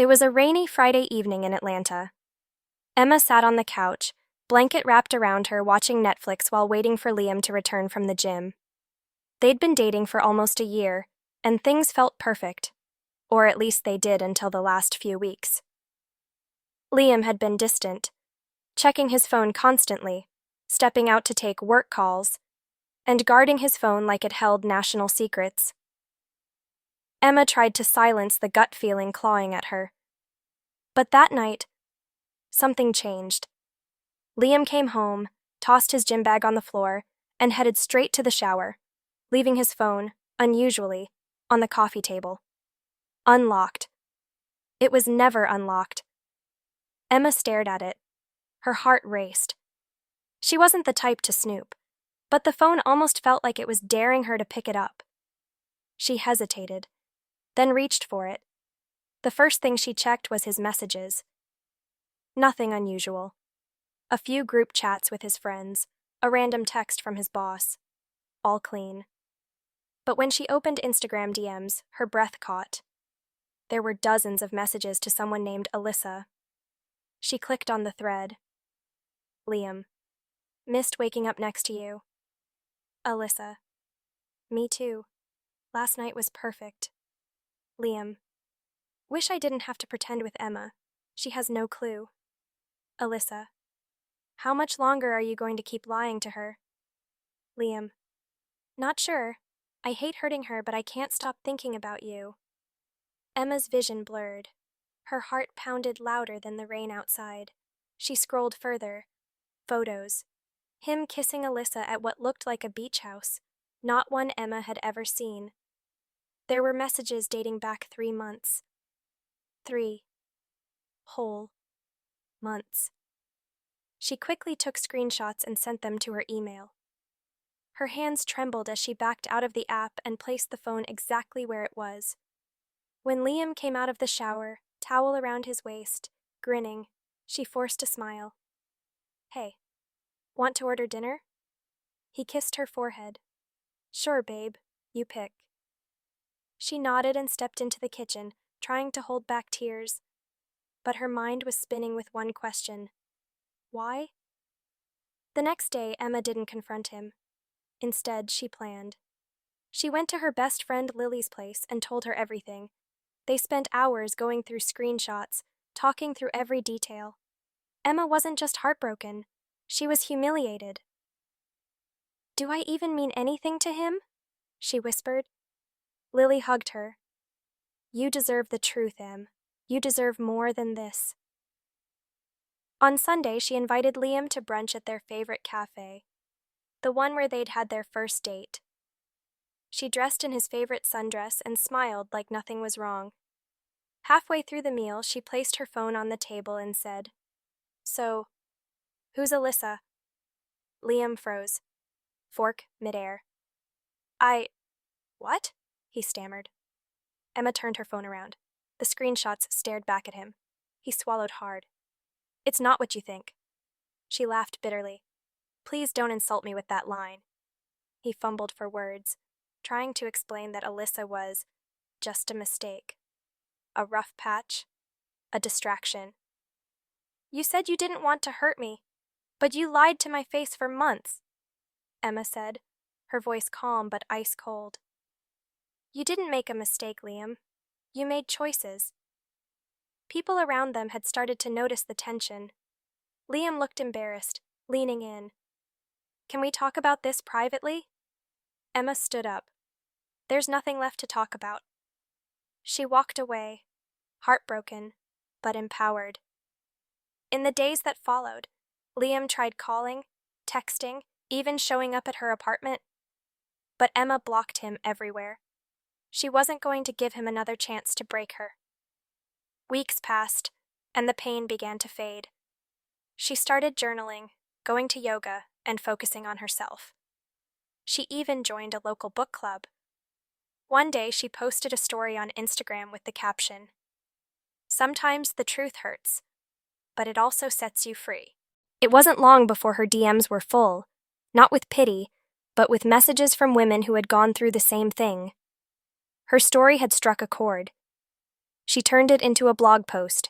It was a rainy Friday evening in Atlanta. Emma sat on the couch, blanket wrapped around her, watching Netflix while waiting for Liam to return from the gym. They'd been dating for almost a year, and things felt perfect. Or at least they did until the last few weeks. Liam had been distant, checking his phone constantly, stepping out to take work calls, and guarding his phone like it held national secrets. Emma tried to silence the gut feeling clawing at her. But that night, something changed. Liam came home, tossed his gym bag on the floor, and headed straight to the shower, leaving his phone, unusually, on the coffee table. Unlocked. It was never unlocked. Emma stared at it. Her heart raced. She wasn't the type to snoop, but the phone almost felt like it was daring her to pick it up. She hesitated, then reached for it. The first thing she checked was his messages. Nothing unusual. A few group chats with his friends, a random text from his boss. All clean. But when she opened Instagram DMs, her breath caught. There were dozens of messages to someone named Alyssa. She clicked on the thread. Liam. Missed waking up next to you. Alyssa. Me too. Last night was perfect. Liam. Wish I didn't have to pretend with Emma. She has no clue. Alyssa. How much longer are you going to keep lying to her? Liam. Not sure. I hate hurting her, but I can't stop thinking about you. Emma's vision blurred. Her heart pounded louder than the rain outside. She scrolled further. Photos. Him kissing Alyssa at what looked like a beach house, not one Emma had ever seen. There were messages dating back 3 months. 3 whole months. She quickly took screenshots and sent them to her email. Her hands trembled as she backed out of the app and placed the phone exactly where it was. When Liam came out of the shower, towel around his waist, grinning, she forced a smile. Hey, want to order dinner? He kissed her forehead. Sure, babe, you pick. She nodded and stepped into the kitchen, trying to hold back tears. But her mind was spinning with one question. Why? The next day, Emma didn't confront him. Instead, she planned. She went to her best friend Lily's place and told her everything. They spent hours going through screenshots, talking through every detail. Emma wasn't just heartbroken. She was humiliated. Do I even mean anything to him? She whispered. Lily hugged her. You deserve the truth, Em. You deserve more than this. On Sunday, she invited Liam to brunch at their favorite cafe, the one where they'd had their first date. She dressed in his favorite sundress and smiled like nothing was wrong. Halfway through the meal, she placed her phone on the table and said, So, who's Alyssa? Liam froze. Fork midair. What? He stammered. Emma turned her phone around. The screenshots stared back at him. He swallowed hard. It's not what you think. She laughed bitterly. Please don't insult me with that line. He fumbled for words, trying to explain that Alyssa was just a mistake. A rough patch. A distraction. You said you didn't want to hurt me, but you lied to my face for months, Emma said, her voice calm but ice cold. You didn't make a mistake, Liam. You made choices. People around them had started to notice the tension. Liam looked embarrassed, leaning in. Can we talk about this privately? Emma stood up. There's nothing left to talk about. She walked away, heartbroken, but empowered. In the days that followed, Liam tried calling, texting, even showing up at her apartment. But Emma blocked him everywhere. She wasn't going to give him another chance to break her. Weeks passed, and the pain began to fade. She started journaling, going to yoga, and focusing on herself. She even joined a local book club. One day, she posted a story on Instagram with the caption, Sometimes the truth hurts, but it also sets you free. It wasn't long before her DMs were full, not with pity, but with messages from women who had gone through the same thing. Her story had struck a chord. She turned it into a blog post.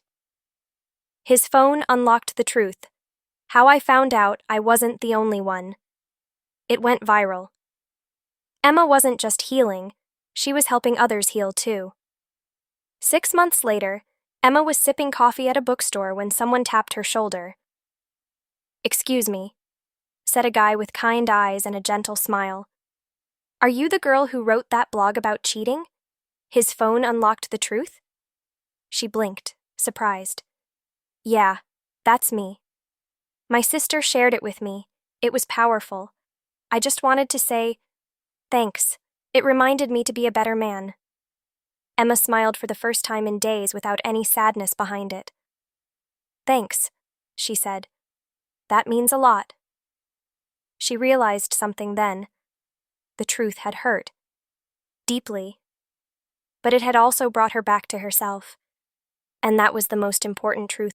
His phone unlocked the truth. How I found out I wasn't the only one. It went viral. Emma wasn't just healing, she was helping others heal too. 6 months later, Emma was sipping coffee at a bookstore when someone tapped her shoulder. "Excuse me," said a guy with kind eyes and a gentle smile. "Are you the girl who wrote that blog about cheating? His phone unlocked the truth?" She blinked, surprised. "Yeah, that's me. My sister shared it with me. It was powerful. I just wanted to say, thanks. It reminded me to be a better man." Emma smiled for the first time in days without any sadness behind it. "Thanks," she said. "That means a lot." She realized something then. The truth had hurt. Deeply. But it had also brought her back to herself. And that was the most important truth.